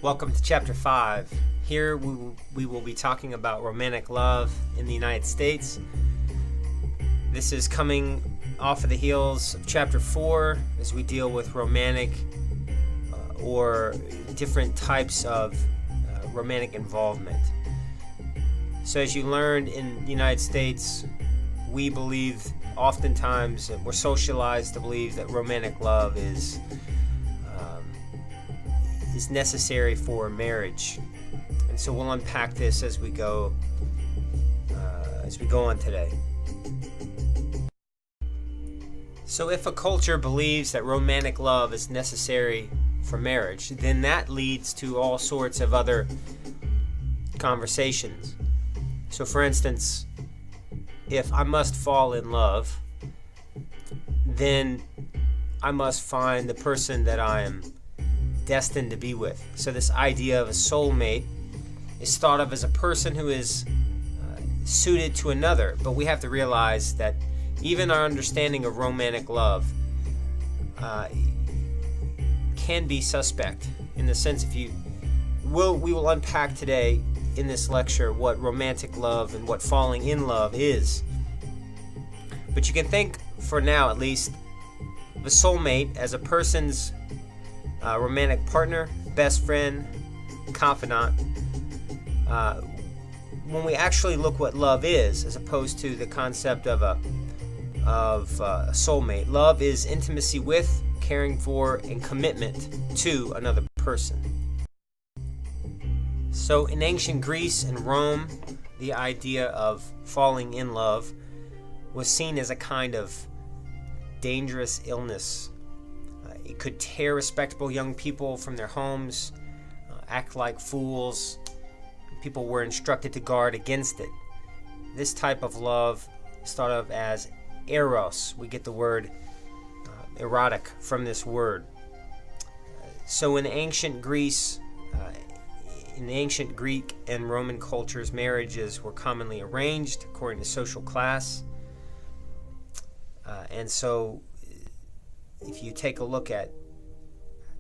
Welcome to Chapter 5. Here we will be talking about romantic love in the United States. This is coming off of the heels of Chapter 4 as we deal with romantic or different types of romantic involvement. So as you learned in the United States, we believe oftentimes, we're socialized to believe that romantic love is necessary for marriage, and so we'll unpack this as we go on today. So if a culture believes that romantic love is necessary for marriage, then that leads to all sorts of other conversations. So for instance, if I must fall in love, then I must find the person that I am destined to be with. So this idea of a soulmate is thought of as a person who is suited to another, but we have to realize that even our understanding of romantic love can be suspect, in the sense we will unpack today in this lecture what romantic love and what falling in love is. But you can think, for now at least, of a soulmate as a person's romantic partner, best friend, confidant. When we actually look what love is, as opposed to the concept of a soulmate, love is intimacy with, caring for, and commitment to another person. So in ancient Greece and Rome, the idea of falling in love was seen as a kind of dangerous illness. It could tear respectable young people from their homes, act like fools. People were instructed to guard against it. This type of love is thought of as eros. We get the word erotic from this word. So in ancient Greece, in the ancient Greek and Roman cultures, marriages were commonly arranged according to social class. And so if you take a look at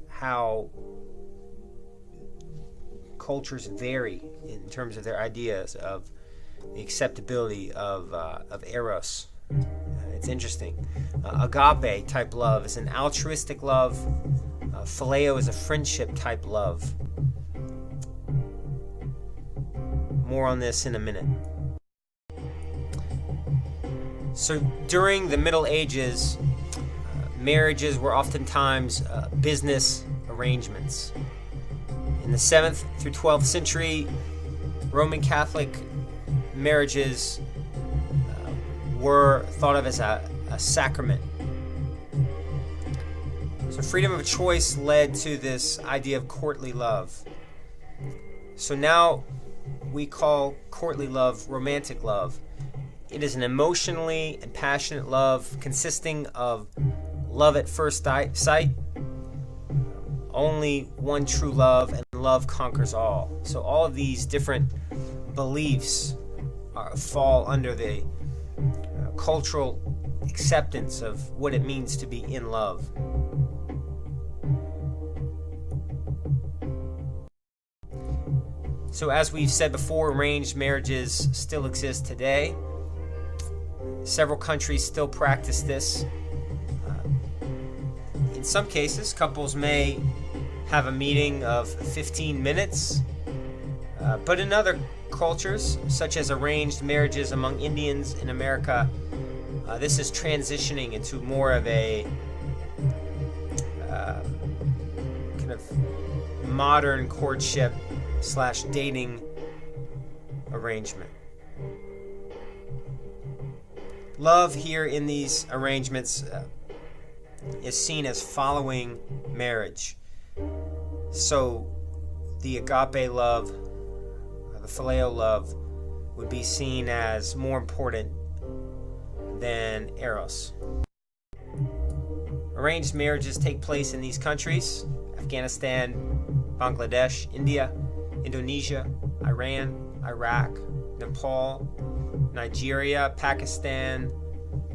how cultures vary in terms of their ideas of the acceptability of eros, it's interesting. Agape type love is an altruistic love. Phileo is a friendship type love. More on this in a minute. So during the Middle Ages, marriages were oftentimes business arrangements. In the 7th through 12th century, Roman Catholic marriages were thought of as a sacrament. So freedom of choice led to this idea of courtly love. So now we call courtly love romantic love. It is an emotionally and passionate love consisting of love at first sight, only one true love, and love conquers all. So all of these different beliefs fall under the cultural acceptance of what it means to be in love. So as we've said before, arranged marriages still exist today. Several countries still practice this. In some cases, couples may have a meeting of 15 minutes, but in other cultures, such as arranged marriages among Indians in America, this is transitioning into more of a kind of modern courtship / dating arrangement. Love here in these arrangements is seen as following marriage. So the agape love, the phileo love, would be seen as more important than eros. Arranged marriages take place in these countries: Afghanistan, Bangladesh, India, Indonesia, Iran, Iraq, Nepal, Nigeria, Pakistan,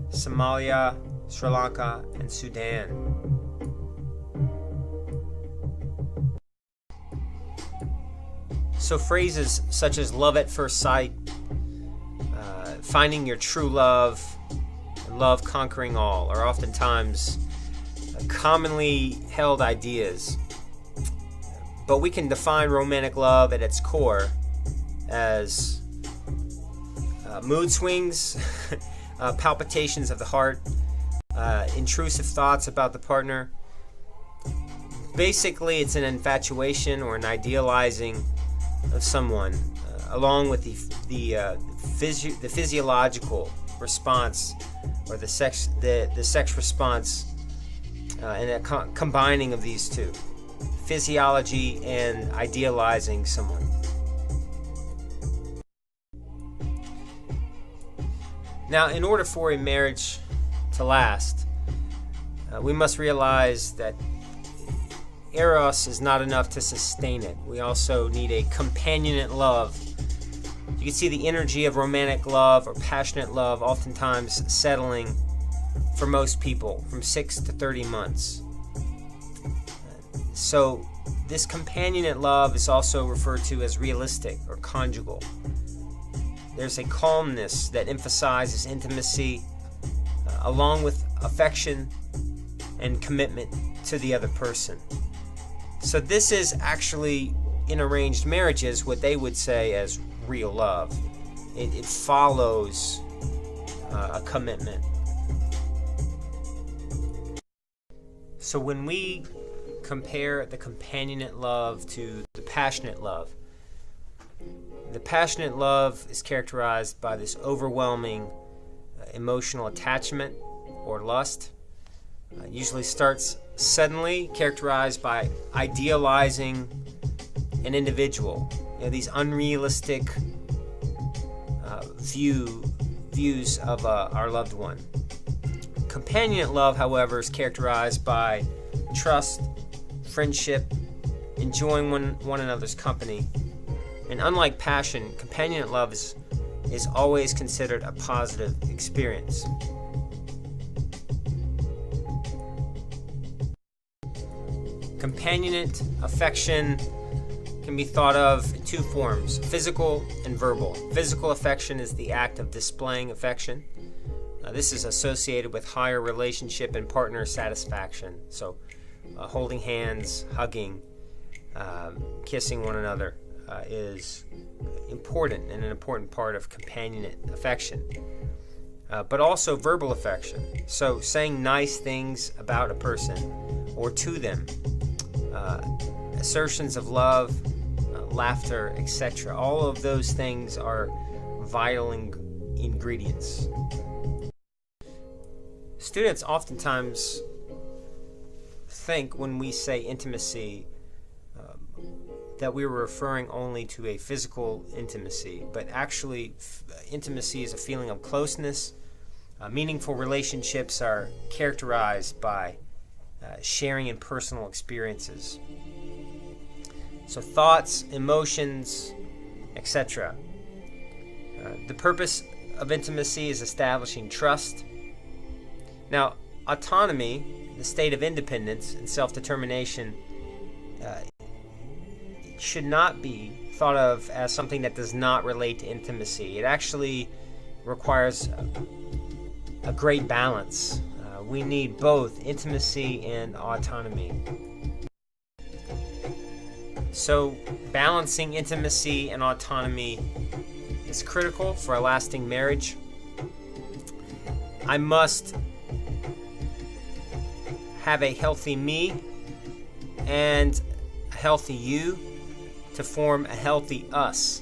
Somalia, Sri Lanka, and Sudan. So phrases such as love at first sight, finding your true love, and love conquering all are oftentimes commonly held ideas. But we can define romantic love at its core as mood swings, palpitations of the heart, intrusive thoughts about the partner. Basically, it's an infatuation or an idealizing of someone, along with the physiological response or the sex response, and a combining of these two, physiology and idealizing someone. Now, in order for a marriage to last, we must realize that Eros is not enough to sustain it. We also need a companionate love. You can see the energy of romantic love or passionate love oftentimes settling for most people from 6 to 30 months. So this companionate love is also referred to as realistic or conjugal. There's a calmness that emphasizes intimacy along with affection and commitment to the other person. So this is actually, in arranged marriages, what they would say as real love. It follows a commitment. So when we compare the companionate love to the passionate love, the passionate love is characterized by this overwhelming emotional attachment or lust. Usually starts suddenly, characterized by idealizing an individual. These unrealistic views of our loved one. Companionate love, however, is characterized by trust, friendship, enjoying one another's company. And unlike passion, companionate love is always considered a positive experience. Companionate affection can be thought of in two forms, physical and verbal. Physical affection is the act of displaying affection. This is associated with higher relationship and partner satisfaction. So holding hands, hugging, kissing one another is important and an important part of companionate affection. But also verbal affection. So saying nice things about a person or to them. Assertions of love, laughter, etc. All of those things are vital ingredients. Students oftentimes think when we say intimacy that we were referring only to a physical intimacy, but actually intimacy is a feeling of closeness. Meaningful relationships are characterized by sharing in personal experiences. So thoughts, emotions, etc. The purpose of intimacy is establishing trust. Now, autonomy, the state of independence and self-determination, should not be thought of as something that does not relate to intimacy. It actually requires a great balance. We need both intimacy and autonomy. So balancing intimacy and autonomy is critical for a lasting marriage. I must have a healthy me and a healthy you to form a healthy us.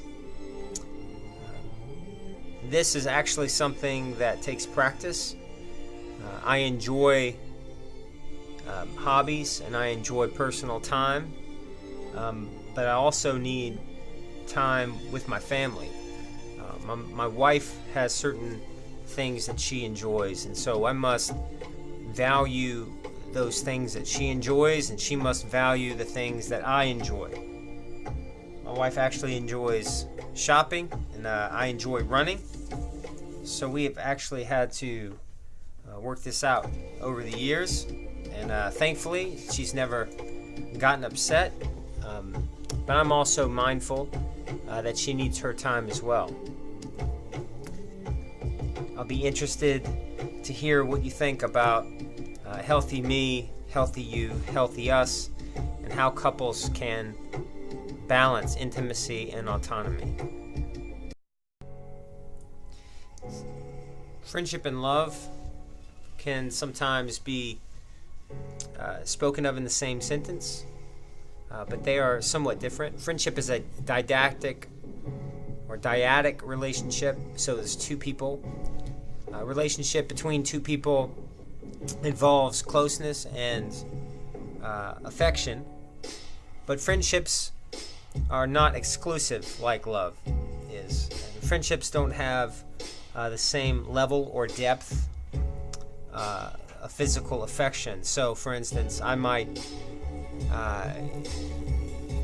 This is actually something that takes practice. I enjoy hobbies and I enjoy personal time, but I also need time with my family. My wife has certain things that she enjoys, and so I must value those things that she enjoys, and she must value the things that I enjoy. My wife actually enjoys shopping, and I enjoy running, so we have actually had to work this out over the years, and thankfully she's never gotten upset, but I'm also mindful that she needs her time as well. I'll be interested to hear what you think about healthy me, healthy you, healthy us, and how couples can balance intimacy and autonomy. Friendship and love can sometimes be spoken of in the same sentence, but they are somewhat different. Friendship is a didactic or dyadic relationship, so there's two people. A relationship between two people involves closeness and affection, but friendships are not exclusive like love is. And friendships don't have the same level or depth of physical affection. So, for instance, I might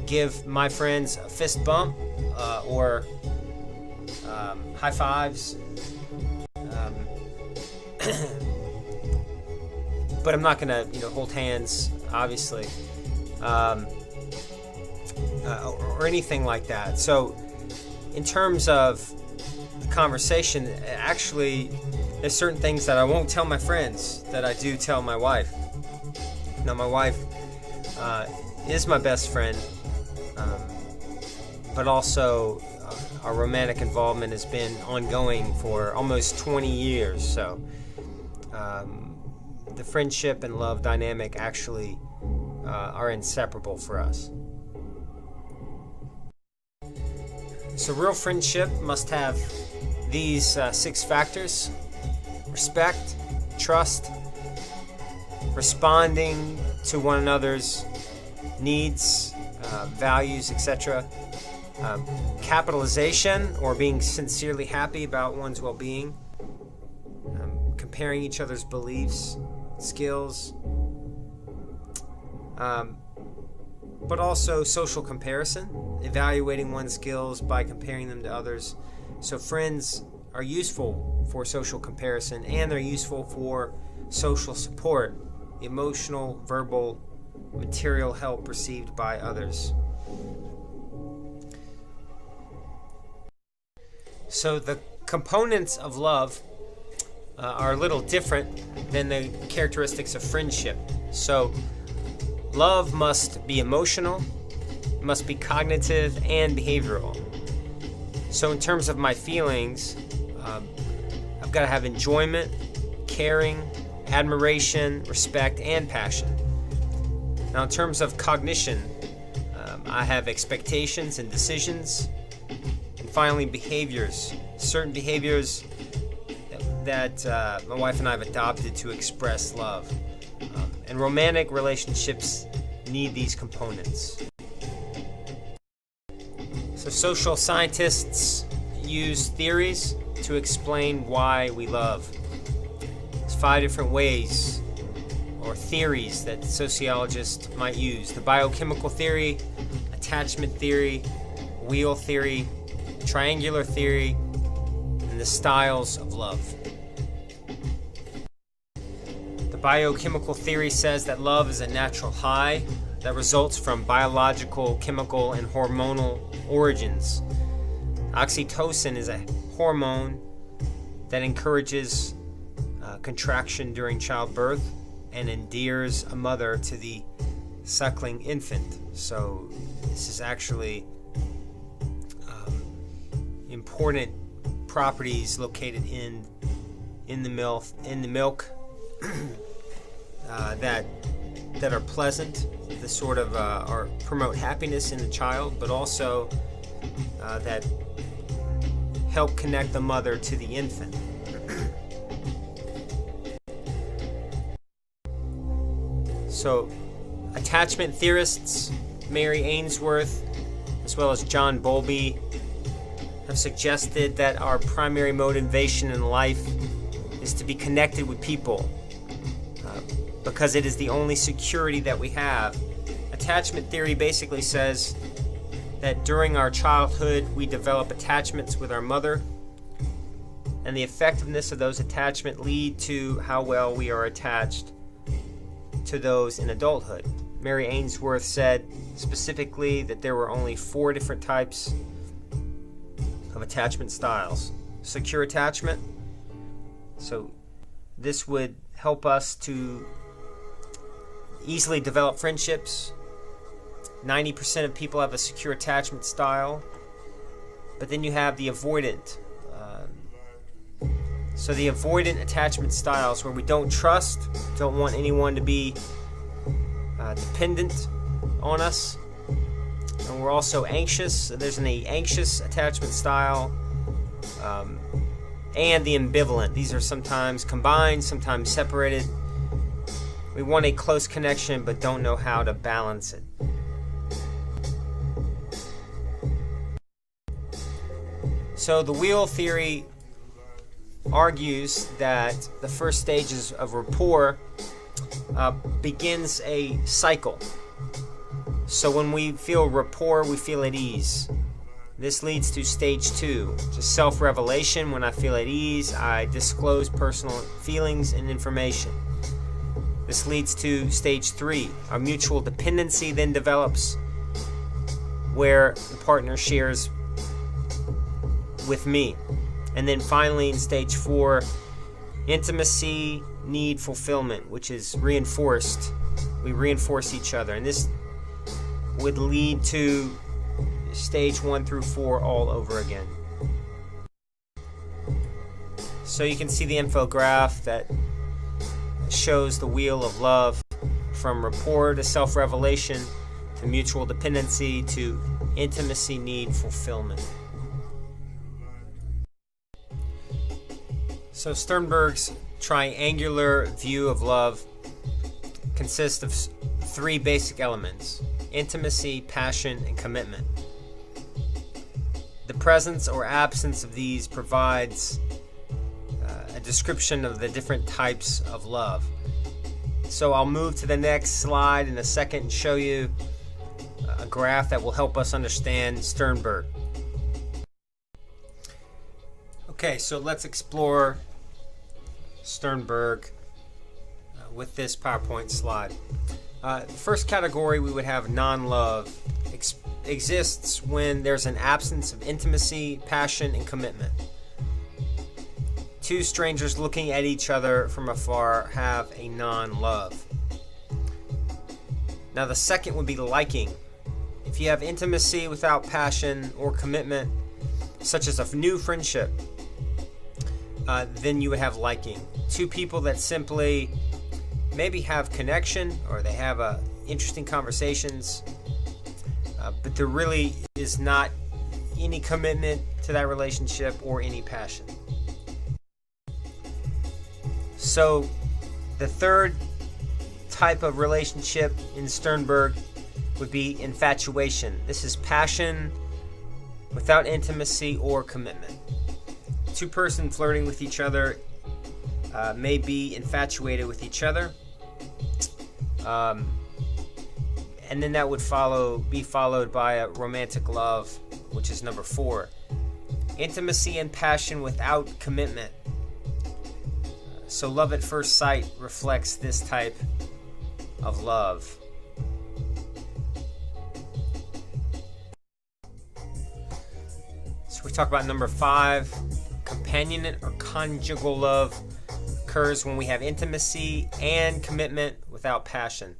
give my friends a fist bump or high fives, but I'm not going to, hold hands, obviously, or anything like that. So, in terms of the conversation, actually, there's certain things that I won't tell my friends that I do tell my wife. Now, my wife is my best friend, but also our romantic involvement has been ongoing for almost 20 years. So the friendship and love dynamic actually are inseparable for us. So real friendship must have these 6 factors: respect, trust, responding to one another's needs, values, etc., capitalization, or being sincerely happy about one's well-being, comparing each other's beliefs, skills, but also social comparison, evaluating one's skills by comparing them to others. So friends are useful for social comparison, and they're useful for social support, emotional, verbal, material help received by others. So the components of love are a little different than the characteristics of friendship. So love must be emotional, must be cognitive, and behavioral. So in terms of my feelings, I've got to have enjoyment, caring, admiration, respect, and passion. Now in terms of cognition, I have expectations and decisions. And finally, behaviors. Certain behaviors that my wife and I have adopted to express love. And romantic relationships need these components. So social scientists use theories to explain why we love. There's 5 different ways or theories that sociologists might use: the biochemical theory, attachment theory, wheel theory, triangular theory, and the styles of love. The biochemical theory says that love is a natural high that results from biological, chemical, and hormonal origins. Oxytocin is a hormone that encourages contraction during childbirth and endears a mother to the suckling infant. So this is actually important properties located in the milk that are pleasant, that sort of or promote happiness in the child, but also that help connect the mother to the infant. So, attachment theorists Mary Ainsworth, as well as John Bowlby, have suggested that our primary motivation in life is to be connected with people because it is the only security that we have. Attachment theory basically says that during our childhood we develop attachments with our mother, and the effectiveness of those attachments lead to how well we are attached to those in adulthood. Mary Ainsworth said specifically that there were only 4 different types of attachment styles. Secure attachment. So this would help us to easily develop friendships. 90% of people have a secure attachment style. But then you have the avoidant. So the avoidant attachment styles, where we don't trust, don't want anyone to be dependent on us. And we're also anxious. There's an anxious attachment style. And the ambivalent. These are sometimes combined, sometimes separated. We want a close connection but don't know how to balance it. So the wheel theory argues that the first stages of rapport begins a cycle. So when we feel rapport, we feel at ease. This leads to stage 2, just self-revelation. When I feel at ease, I disclose personal feelings and information. This leads to stage 3. Our mutual dependency then develops, where the partner shares with me. And then finally in stage 4, intimacy, need, fulfillment, which is reinforced. We reinforce each other. And this would lead to stage 1 through 4 all over again. So you can see the infograph that shows the wheel of love, from rapport to self-revelation to mutual dependency to intimacy, need, fulfillment. So Sternberg's triangular view of love consists of 3 basic elements: intimacy, passion, and commitment. The presence or absence of these provides a description of the different types of love. So I'll move to the next slide in a second and show you a graph that will help us understand Sternberg. Okay, so let's explore Sternberg with this PowerPoint slide. The first category we would have non-love exists when there's an absence of intimacy, passion, and commitment. 2 strangers looking at each other from afar have a non-love. Now the second would be liking. If you have intimacy without passion or commitment, such as a new friendship, then you would have liking. 2 people that simply maybe have connection, or they have interesting conversations, but there really is not any commitment to that relationship or any passion. So the third type of relationship in Sternberg would be infatuation. This is passion without intimacy or commitment. 2 persons flirting with each other may be infatuated with each other. And then that would be followed by a romantic love, which is number 4. Intimacy and passion without commitment. So love at first sight reflects this type of love. So we talk about number 5. Companionate or conjugal love occurs when we have intimacy and commitment without passion.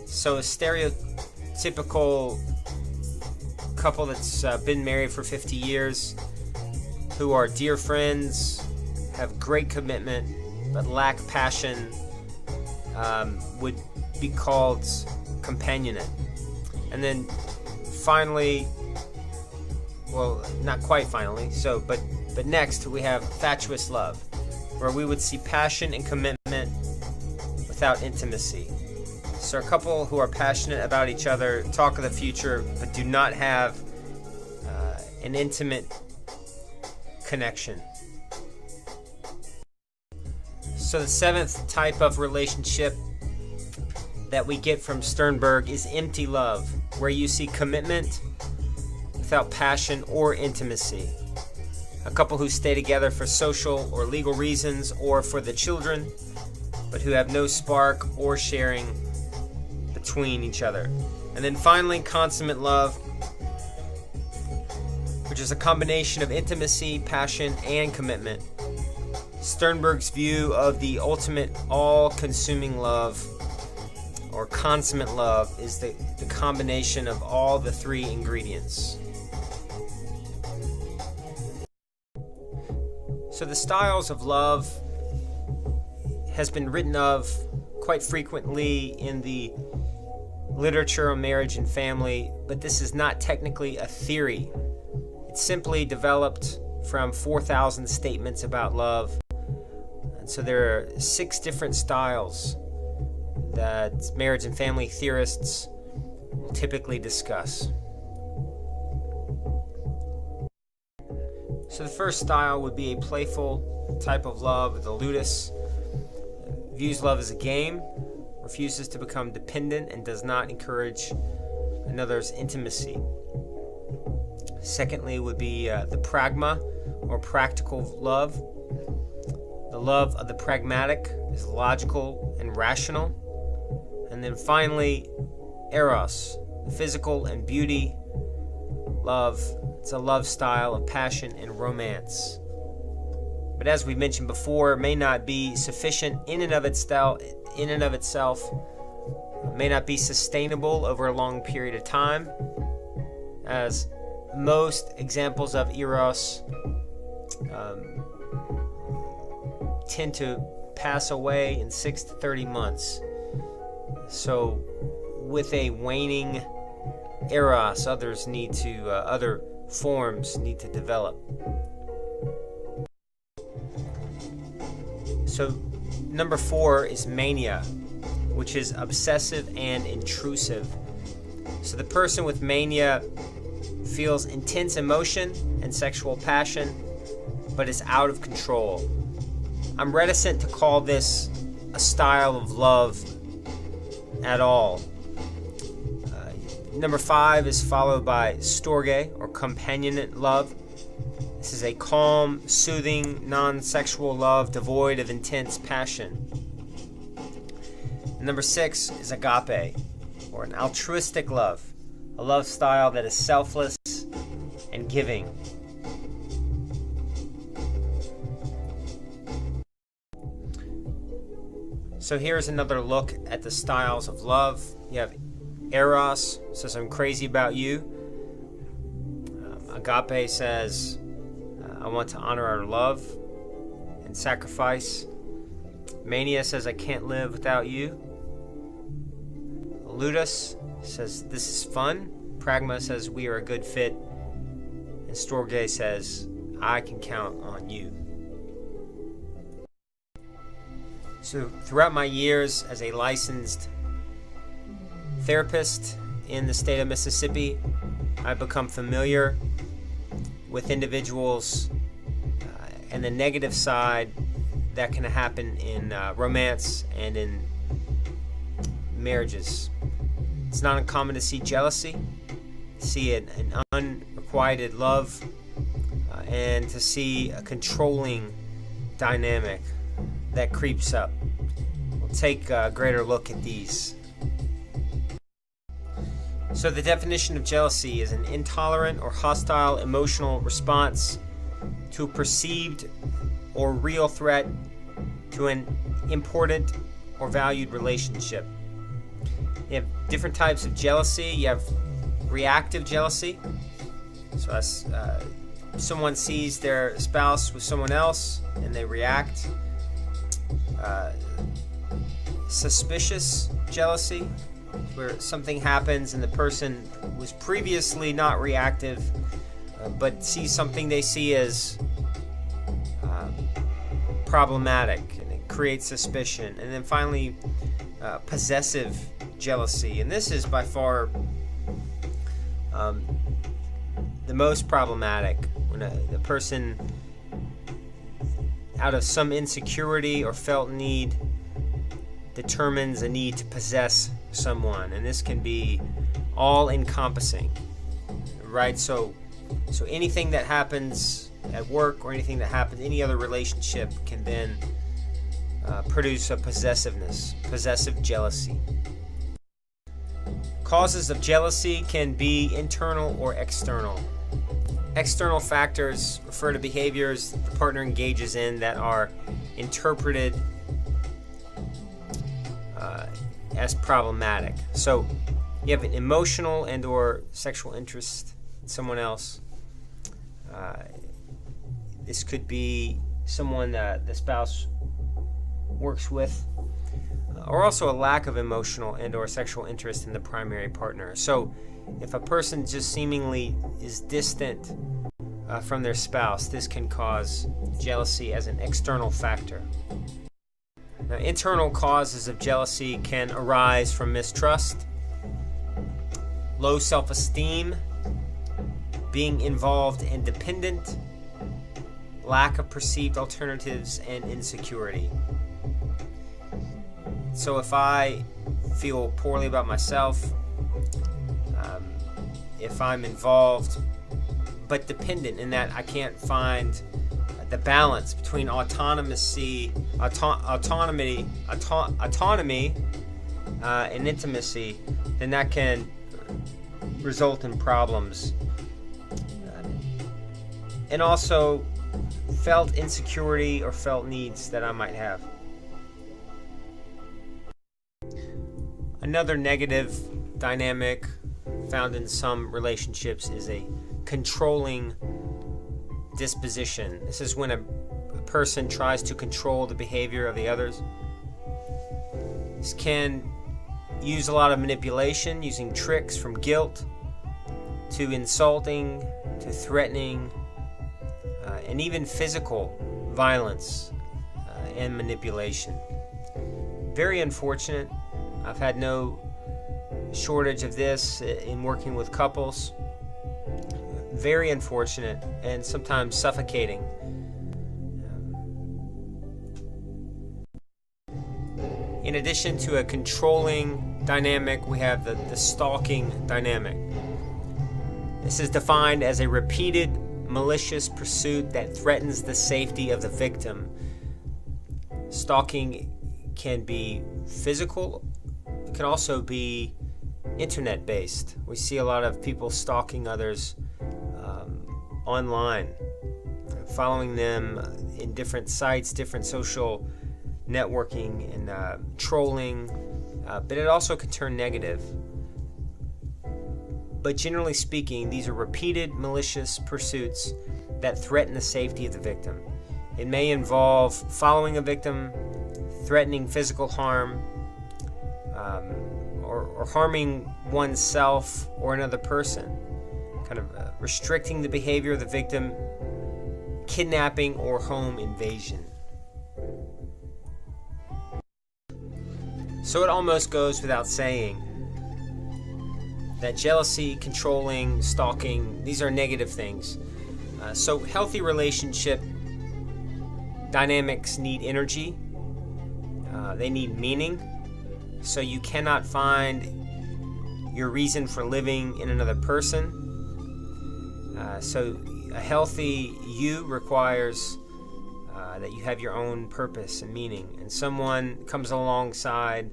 So a stereotypical couple that's been married for 50 years, who are dear friends, have great commitment, but lack passion, would be called companionate. And then finally, well, not quite finally, but next we have fatuous love, where we would see passion and commitment without intimacy. So a couple who are passionate about each other, talk of the future, but do not have an intimate connection. So the 7th type of relationship that we get from Sternberg is empty love, where you see commitment without passion or intimacy. A couple who stay together for social or legal reasons or for the children, but who have no spark or sharing between each other. And then finally, consummate love, which Marriage is a combination of intimacy, passion, and commitment. Sternberg's view of the ultimate all-consuming love, or consummate love, is the combination of all the three ingredients. So the styles of love has been written of quite frequently in the literature on marriage and family, but this is not technically a theory. It's simply developed from 4,000 statements about love. And so there are 6 different styles that marriage and family theorists will typically discuss. So the first style would be a playful type of love. The ludus views love as a game, refuses to become dependent, and does not encourage another's intimacy. Secondly would be the pragma, or practical love. The love of the pragmatic is logical and rational. And then finally, eros, the physical and beauty love. It's a love style of passion and romance. But as we mentioned before, it may not be sufficient in and of itself. It may not be sustainable over a long period of time, as most examples of eros tend to pass away in 6 to 30 months. So with a waning eros, other forms need to develop. So number 4 is mania, which is obsessive and intrusive. So the person with mania feels intense emotion and sexual passion, but is out of control. I'm reticent to call this a style of love at all. Number 5 is followed by storge, or companionate love. This is a calm, soothing, non-sexual love devoid of intense passion. Number 6 is agape, or an altruistic love, a love style that is selfless and giving. So here's another look at the styles of love. You have eros, says I'm crazy about you. Agape says I want to honor our love and sacrifice. Mania says I can't live without you. Ludus says this is fun. Pragma says we are a good fit. And storge says I can count on you. So throughout my years as a licensed therapist in the state of Mississippi, I've become familiar with individuals and the negative side that can happen in romance and in marriages. It's not uncommon to see jealousy, see an unrequited love, and to see a controlling dynamic that creeps up. We'll take a greater look at these. So the definition of jealousy is an intolerant or hostile emotional response to a perceived or real threat to an important or valued relationship. You have different types of jealousy. You have reactive jealousy. So as someone sees their spouse with someone else and they react. Suspicious jealousy, where something happens and the person was previously not reactive, but sees something they see as problematic, and it creates suspicion. And then finally, possessive jealousy, and this is by far the most problematic, when the person, out of some insecurity or felt need, determines a need to possess someone. And this can be all encompassing, right? So anything that happens at work or anything that happens in any other relationship can then produce a possessive jealousy. Causes of jealousy can be internal or external. External factors refer to behaviors the partner engages in that are interpreted as problematic. So you have an emotional and or sexual interest in someone else. This could be someone that the spouse works with, or also a lack of emotional and or sexual interest in the primary partner. So if a person just seemingly is distant from their spouse, this can cause jealousy as an external factor. Now, internal causes of jealousy can arise from mistrust, low self-esteem, being involved and dependent, lack of perceived alternatives, and insecurity. So if I feel poorly about myself, if I'm involved but dependent in that I can't find the balance between autonomy and intimacy, then that can result in problems. And also felt insecurity or felt needs that I might have. Another negative dynamic found in some relationships is a controlling disposition. This is when a person tries to control the behavior of the others. This can use a lot of manipulation, using tricks from guilt to insulting to threatening, and even physical violence and manipulation. Very unfortunate. I've had no shortage of this in working with couples. Very unfortunate and sometimes suffocating. In addition to a controlling dynamic, we have the stalking dynamic. This is defined as a repeated malicious pursuit that threatens the safety of the victim. Stalking can be physical. It can also be internet-based. We see a lot of people stalking others online, following them in different sites, different social networking, and trolling, but it also can turn negative. But generally speaking, these are repeated malicious pursuits that threaten the safety of the victim. It may involve following a victim, threatening physical harm, or harming oneself or another person, kind of restricting the behavior of the victim, kidnapping, or home invasion. So it almost goes without saying that jealousy, controlling, stalking, these are negative things. So healthy relationship dynamics need energy. They need meaning. So you cannot find your reason for living in another person. So a healthy you requires that you have your own purpose and meaning, and someone comes alongside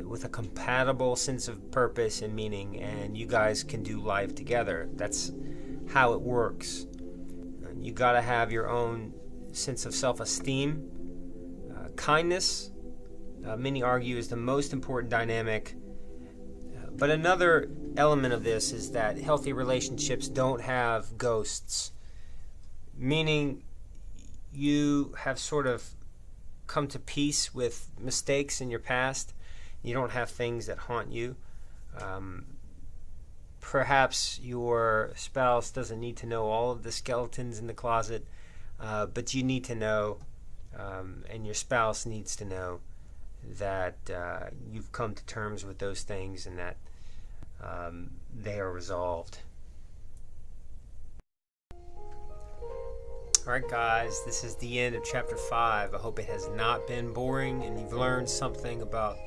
with a compatible sense of purpose and meaning, and you guys can do life together. That's how it works. You got to have your own sense of self-esteem. Kindness, many argue, is the most important dynamic. But another element of this is that healthy relationships don't have ghosts, meaning you have sort of come to peace with mistakes in your past. You don't have things that haunt you. Perhaps your spouse doesn't need to know all of the skeletons in the closet, but you need to know, and your spouse needs to know, that you've come to terms with those things and that they are resolved. Alright guys, this is the end of chapter 5. I hope it has not been boring and you've learned something about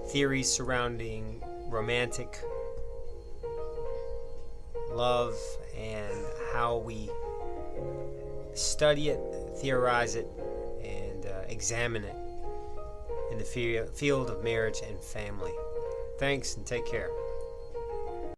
theories surrounding romantic love and how we study it, theorize it, and examine it in the field of marriage and family. Thanks and take care.